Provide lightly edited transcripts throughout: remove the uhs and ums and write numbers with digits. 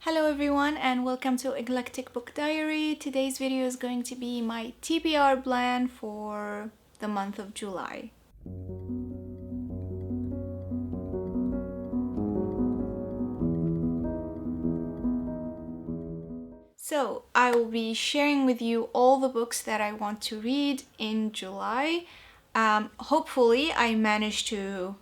Hello everyone and welcome to Eclectic Book Diary. Today's video is going to be my TBR plan for the month of July. So I will be sharing with you all the books that I want to read in July. Hopefully I manage to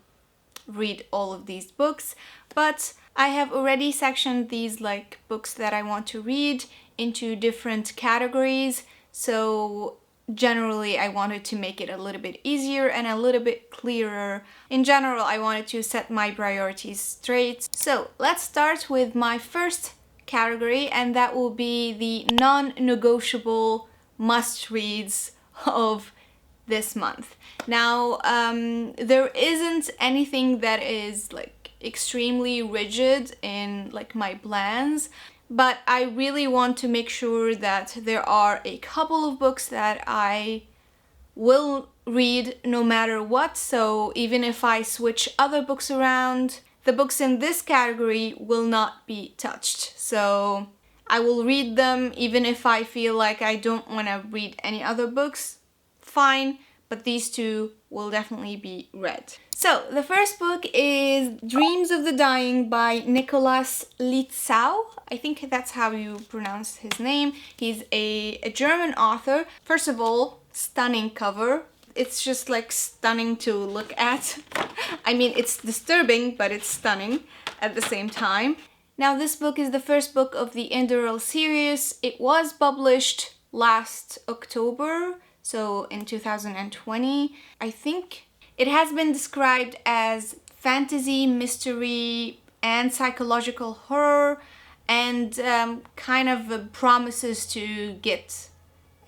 read all of these books, but I have already sectioned these books that I want to read into different categories, so generally I wanted to make it a little bit easier and a little bit clearer. In general, I wanted to set my priorities straight. So let's start with my first category, and that will be the non-negotiable must-reads of this month. Now, there isn't anything that is extremely rigid in my plans, but I really want to make sure that there are a couple of books that I will read no matter what. So even if I switch other books around, the books in this category will not be touched. So I will read them even if I feel like I don't want to read any other books. Fine, but these two will definitely be read. So the first book is Dreams of the Dying by Nicolas Lietzau. I think that's how you pronounce his name. He's a German author. First of all, stunning cover. It's just stunning to look at. I mean, it's disturbing, but it's stunning at the same time. Now, this book is the first book of the Endural series. It was published last October, so in 2020. I think it has been described as fantasy, mystery, and psychological horror, and kind of promises to get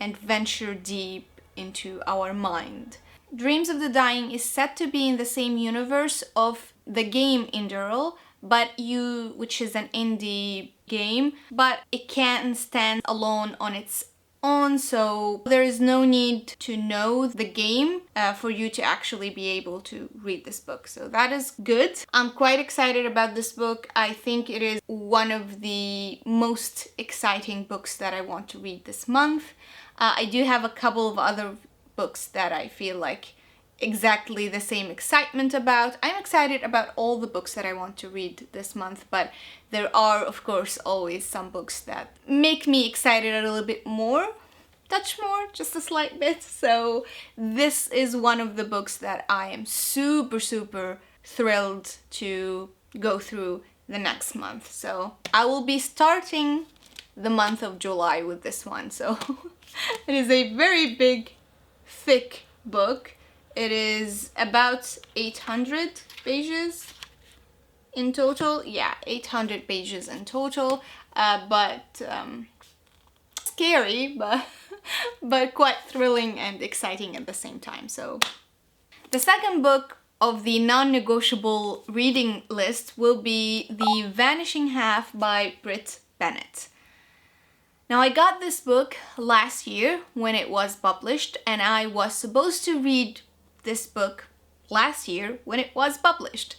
and venture deep into our mind. Dreams of the Dying is set to be in the same universe of the game Endural, which is an indie game, but it can't stand alone on its own, so there is no need to know the game for you to actually be able to read this book. So that is good. I'm quite excited about this book. I think it is one of the most exciting books that I want to read this month. I do have a couple of other books that I feel exactly the same excitement about. I'm excited about all the books that I want to read this month, but there are, of course, always some books that make me excited a little bit more, touch more, just a slight bit. So this is one of the books that I am super thrilled to go through the next month. So I will be starting the month of July with this one. So it is a very big, thick book. It is about 800 pages in total. Yeah, 800 pages in total, but scary, but quite thrilling and exciting at the same time. So the second book of the non-negotiable reading list will be The Vanishing Half by Brit, Bennett. Now, I got this book last year when it was published, and I was supposed to read this book last year when it was published,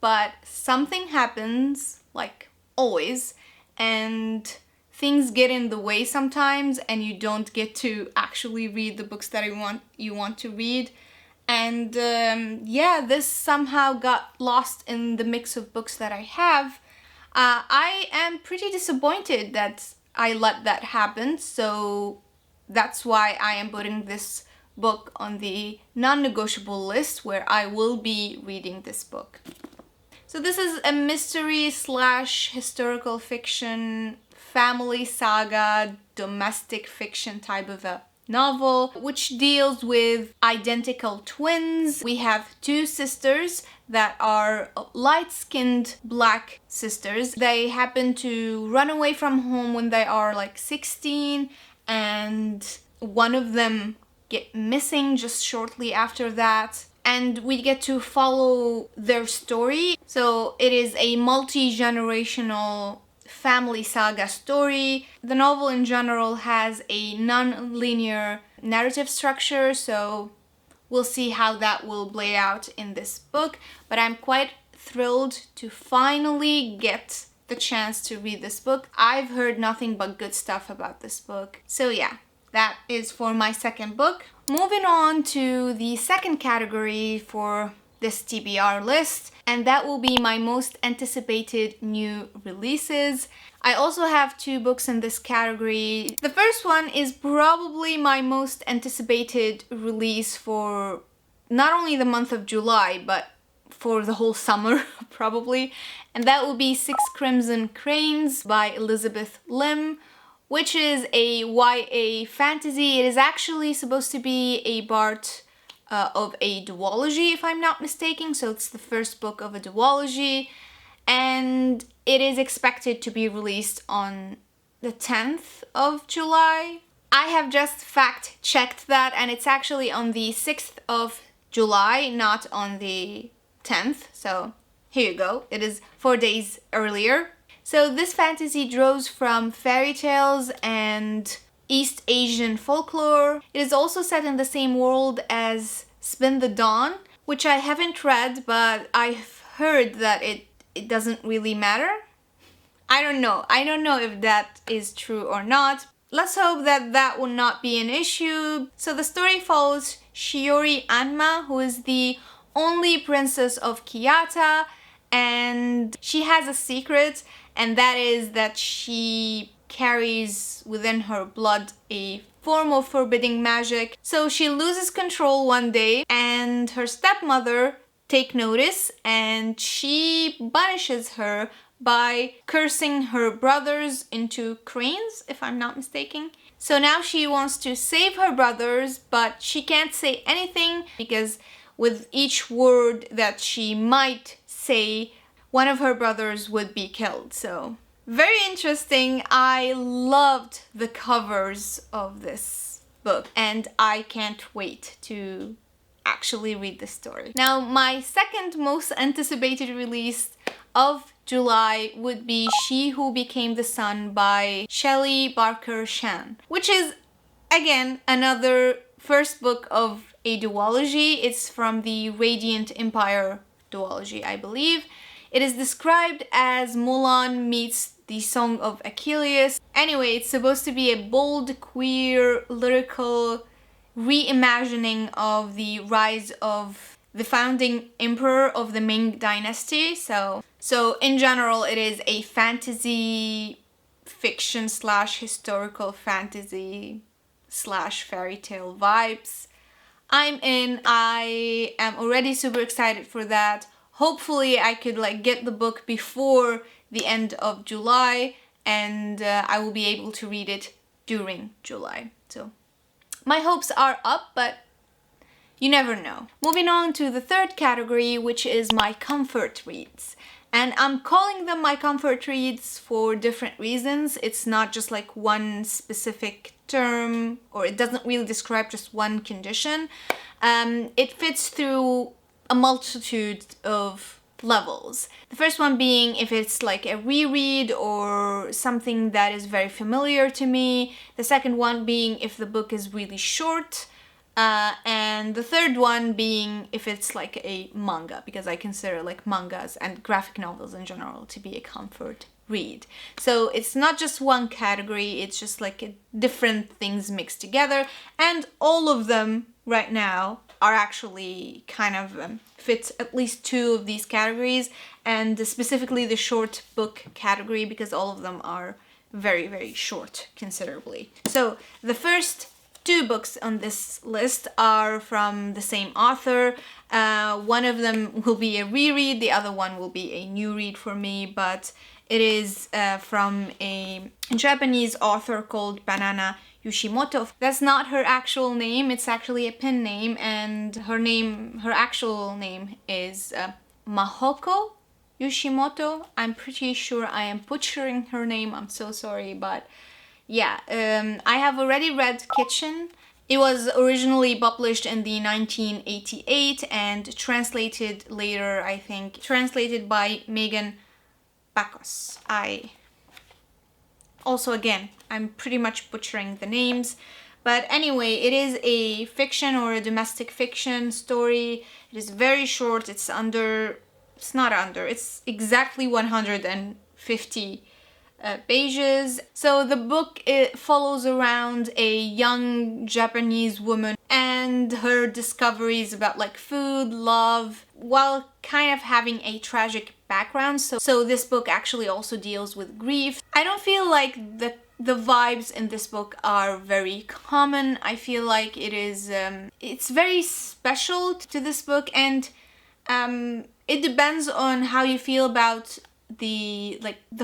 but something happens, like always, and things get in the way sometimes, and you don't get to actually read the books that you want to read. And this somehow got lost in the mix of books that I have. I am pretty disappointed that I let that happen, so that's why I am putting this book on the non-negotiable list where I will be reading this book. So this is a mystery / historical fiction, family saga, domestic fiction type of a novel, which deals with identical twins. We have two sisters that are light-skinned black sisters. They happen to run away from home when they are 16, and one of them get missing just shortly after that, and we get to follow their story. So it is a multi-generational family saga story. The novel in general has a non-linear narrative structure, so we'll see how that will play out in this book, but I'm quite thrilled to finally get the chance to read this book. I've heard nothing but good stuff about this book. So yeah, that is for my second book. Moving on to the second category for this TBR list, and that will be my most anticipated new releases. I also have two books in this category. The first one is probably my most anticipated release for not only the month of July, but for the whole summer, probably. And that will be Six Crimson Cranes by Elizabeth Lim, which is a YA fantasy. It is actually supposed to be a part of a duology, if I'm not mistaken. So it's the first book of a duology. And it is expected to be released on the 10th of July. I have just fact-checked that, and it's actually on the 6th of July, not on the 10th. So here you go. It is 4 days earlier. So this fantasy draws from fairy tales and East Asian folklore. It is also set in the same world as Spin the Dawn, which I haven't read, but I've heard that it doesn't really matter. I don't know if that is true or not. Let's hope that that will not be an issue. So the story follows Shiori Anma, who is the only princess of Kiyata, and she has a secret, and that is that she carries within her blood a form of forbidding magic. So she loses control one day, and her stepmother take notice, and she punishes her by cursing her brothers into cranes, if I'm not mistaken. So now she wants to save her brothers, but she can't say anything because with each word that she might say, one of her brothers would be killed. So very interesting. I loved the covers of this book, and I can't wait to actually read the story. Now, my second most anticipated release of July would be She Who Became the Sun by Shelley Barker Shan, which is, again, another first book of a duology. It's from the Radiant Empire duology, I believe. It is described as Mulan meets the Song of Achilles. Anyway, it's supposed to be a bold, queer, lyrical reimagining of the rise of the founding emperor of the Ming dynasty. So in general, it is a fantasy fiction / historical fantasy / fairy tale vibes. I'm in. I am already super excited for that. Hopefully I could get the book before the end of July, and I will be able to read it during July. So my hopes are up, but you never know. Moving on to the third category, which is my comfort reads. And I'm calling them my comfort reads for different reasons. It's not just one specific term, or it doesn't really describe just one condition. It fits through a multitude of levels. The first one being if it's a reread or something that is very familiar to me. The second one being if the book is really short. And the third one being if it's a manga, because I consider mangas and graphic novels in general to be a comfort read. So it's not just one category, it's just different things mixed together, and all of them right now are actually kind of fit at least two of these categories, and specifically the short book category, because all of them are very, very short considerably. So the first two books on this list are from the same author. One of them will be a reread, the other one will be a new read for me, but it is from a Japanese author called Banana Yoshimoto. That's not her actual name, it's actually a pen name, and her actual name is Mahoko Yoshimoto. I'm pretty sure I am butchering her name, I'm so sorry, but yeah, I have already read Kitchen. It was originally published in the 1988 and translated later, I think, translated by Megan Bakos. Also, again, I'm pretty much butchering the names. But anyway, it is a fiction or a domestic fiction story. It is very short. It's exactly 150 50 pages. So the book, it follows around a young Japanese woman and her discoveries about like food, love, while kind of having a tragic background. So this book actually also deals with grief. I don't feel like the vibes in this book are very common. I feel like it is it's very special to this book, and it depends on how you feel about the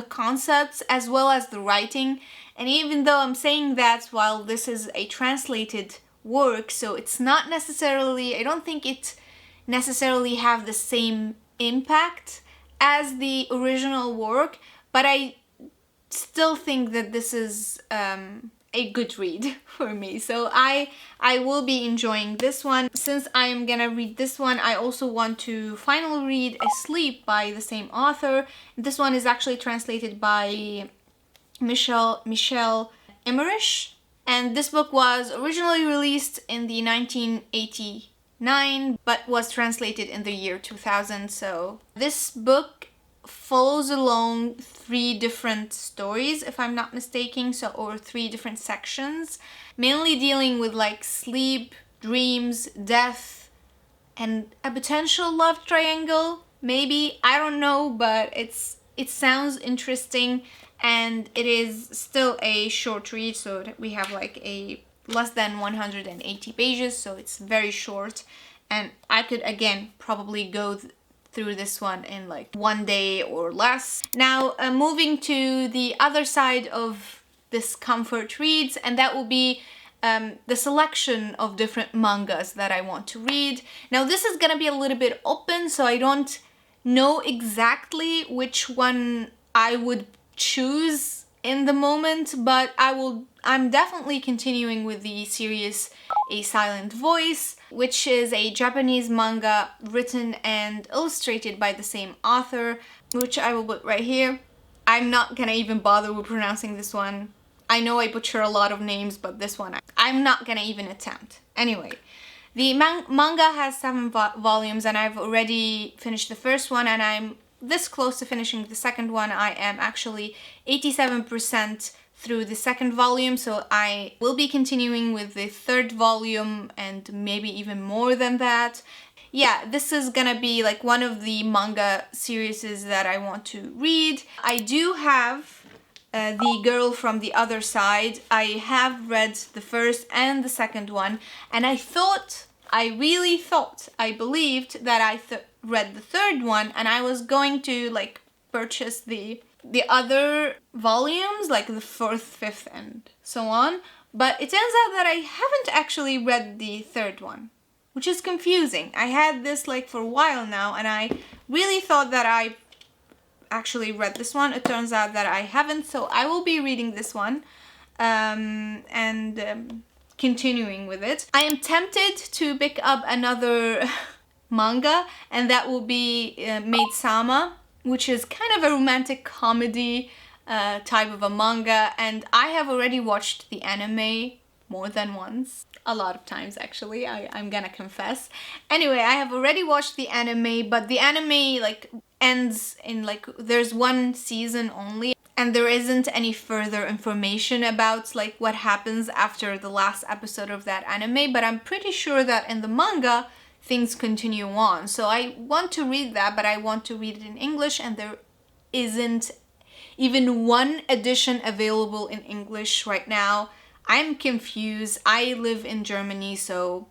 concepts as well as the writing. And even though I'm saying that while this is a translated work, so it's not necessarily, I don't think it necessarily have the same impact as the original work, but I still think that this is a good read for me. So I will be enjoying this one. Since I am gonna read this one, I also want to finally read Asleep by the same author. This one is actually translated by Michelle Emmerich, and this book was originally released in the 1989 but was translated in the year 2000. So this book follows along 3 different stories, if I'm not mistaken, or 3 different sections, mainly dealing with like sleep, dreams, death, and a potential love triangle, maybe, I don't know, but it sounds interesting, and it is still a short read, so we have like a less than 180 pages, so it's very short, and I could again probably go through this one in like 1 day or less. Now moving to the other side of this comfort reads, and that will be the selection of different mangas that I want to read. Now this is gonna be a little bit open, so I don't know exactly which one I would choose in the moment, but I'm definitely continuing with the series A Silent Voice, which is a Japanese manga written and illustrated by the same author, which I will put right here. I'm not gonna even bother with pronouncing this one. I know I butcher a lot of names, but this one I'm not gonna even attempt. Anyway, the manga has 7 volumes, and I've already finished the first one, and I'm this close to finishing the second one. I am actually 87% through the second volume, so I will be continuing with the third volume and maybe even more than that. Yeah, this is gonna be like one of the manga series that I want to read. I do have The Girl from the Other Side. I have read the first and the second one, and I believed that I read the third one, and I was going to like purchase the other volumes, like the 4th, 5th, and so on. But it turns out that I haven't actually read the third one, which is confusing. I had this like for a while now, and I really thought that I actually read this one. It turns out that I haven't, so I will be reading this one and continuing with it. I am tempted to pick up another manga, and that will be Maid, which is kind of a romantic comedy type of a manga, and I have already watched the anime more than once. A lot of times, actually, I'm gonna confess. Anyway, I have already watched the anime, but the anime like ends in like, there's 1 season only, and there isn't any further information about like what happens after the last episode of that anime, but I'm pretty sure that in the manga things continue on. So I want to read that, but I want to read it in English, and there isn't even 1 edition available in English right now. I'm confused. I live in Germany, so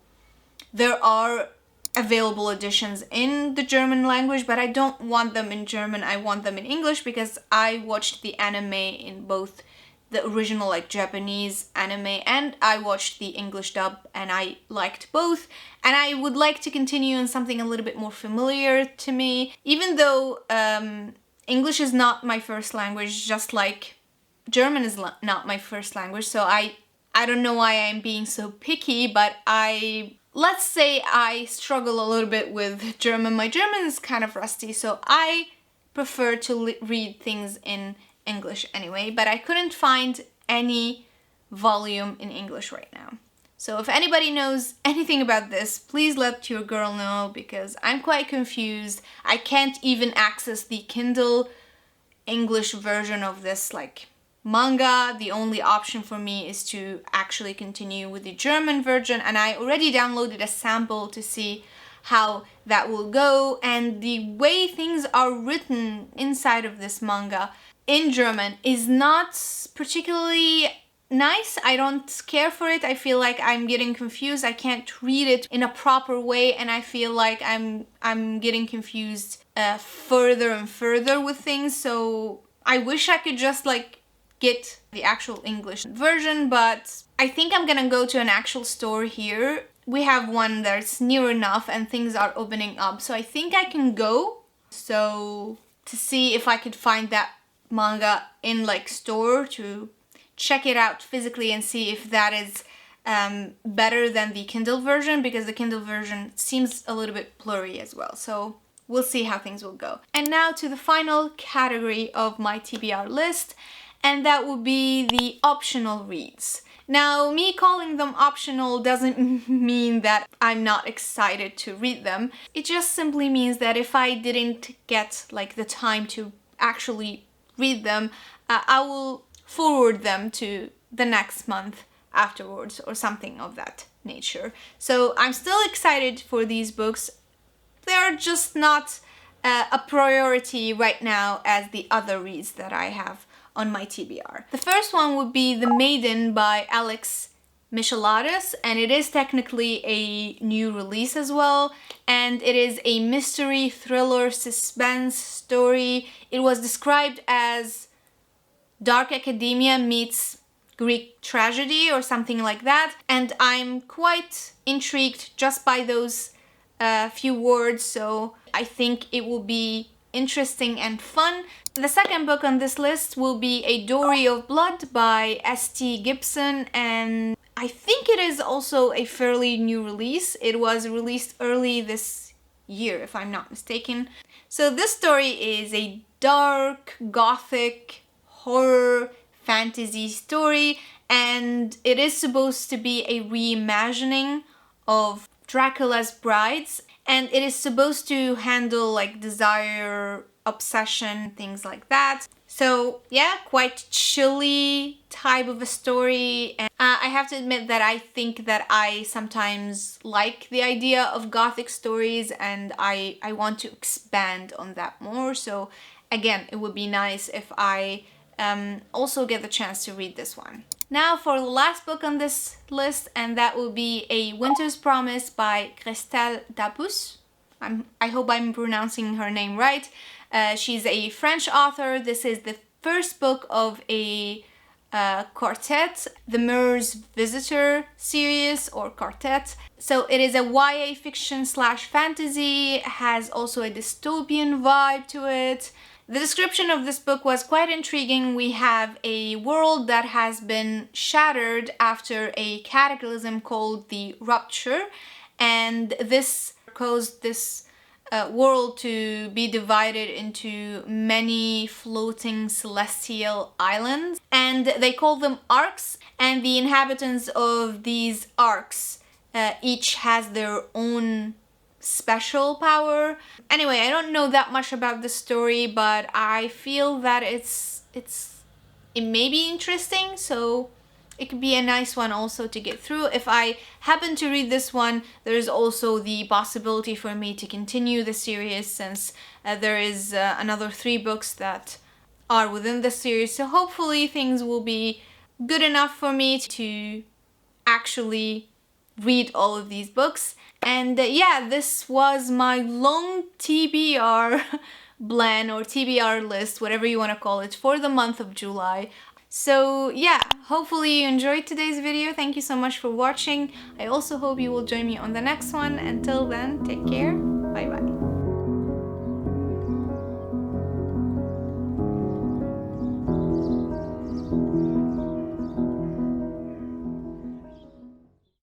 there are available editions in the German language, but I don't want them in German. I want them in English because I watched the anime in both the original like Japanese anime, and I watched the English dub, and I liked both, and I would like to continue on something a little bit more familiar to me, even though English is not my first language, just like German is not my first language. So I don't know why I'm being so picky, but let's say I struggle a little bit with German. My German is kind of rusty, so I prefer to read things in English anyway, but I couldn't find any volume in English right now. So if anybody knows anything about this, please let your girl know, because I'm quite confused. I can't even access the Kindle English version of this like manga. The only option for me is to actually continue with the German version, and I already downloaded a sample to see how that will go. And the way things are written inside of this manga in German is not particularly nice. I don't care for it. I feel like I'm getting confused. I can't read it in a proper way, and I feel like I'm getting confused further and further with things. So I wish I could just like get the actual English version, but I think I'm gonna go to an actual store here. We have one that's near enough and things are opening up, so I think I can go. So to see if I could find that manga in like store to check it out physically and see if that is better than the Kindle version, because the Kindle version seems a little bit blurry as well. So we'll see how things will go. And now to the final category of my TBR list, and that would be the optional reads. Now, me calling them optional doesn't mean that I'm not excited to read them. It just simply means that if I didn't get like the time to actually read them, I will forward them to the next month afterwards or something of that nature. So I'm still excited for these books. They're just not a priority right now as the other reads that I have on my TBR. The first one would be The Maiden by Alex Michaelides, and it is technically a new release as well, and it is a mystery thriller suspense story. It was described as dark academia meets Greek tragedy or something like that, and I'm quite intrigued just by those few words, so I think it will be interesting and fun. The second book on this list will be A Dowry of Blood by S.T. Gibson, and I think it is also a fairly new release. It was released early this year, if I'm not mistaken. So this story is a dark, gothic, horror, fantasy story, and it is supposed to be a reimagining of Dracula's Brides, and it is supposed to handle like desire, obsession, things like that. So yeah, quite chilly type of a story. And I have to admit that I think that I sometimes like the idea of gothic stories, and I want to expand on that more. So again, it would be nice if I also get the chance to read this one. Now for the last book on this list, and that will be A Winter's Promise by Christelle Dabos. I hope I'm pronouncing her name right. She's a French author. This is the first book of a quartet, the Mirror's Visitor series or quartet. So it is a YA fiction slash fantasy, has also a dystopian vibe to it. The description of this book was quite intriguing. We have a world that has been shattered after a cataclysm called the Rupture, and this caused this world to be divided into many floating celestial islands, and they call them arcs, and the inhabitants of these arcs each has their own special power. Anyway, I don't know that much about the story, but I feel that it may be interesting, so it could be a nice one also to get through. If I happen to read this one, there's also the possibility for me to continue the series, since there is another 3 books that are within the series. So hopefully things will be good enough for me to actually read all of these books. And yeah, this was my long TBR blend or TBR list, whatever you want to call it, for the month of July. So yeah, hopefully you enjoyed today's video. Thank you so much for watching. I also hope you will join me on the next one. Until then, take care. Bye bye.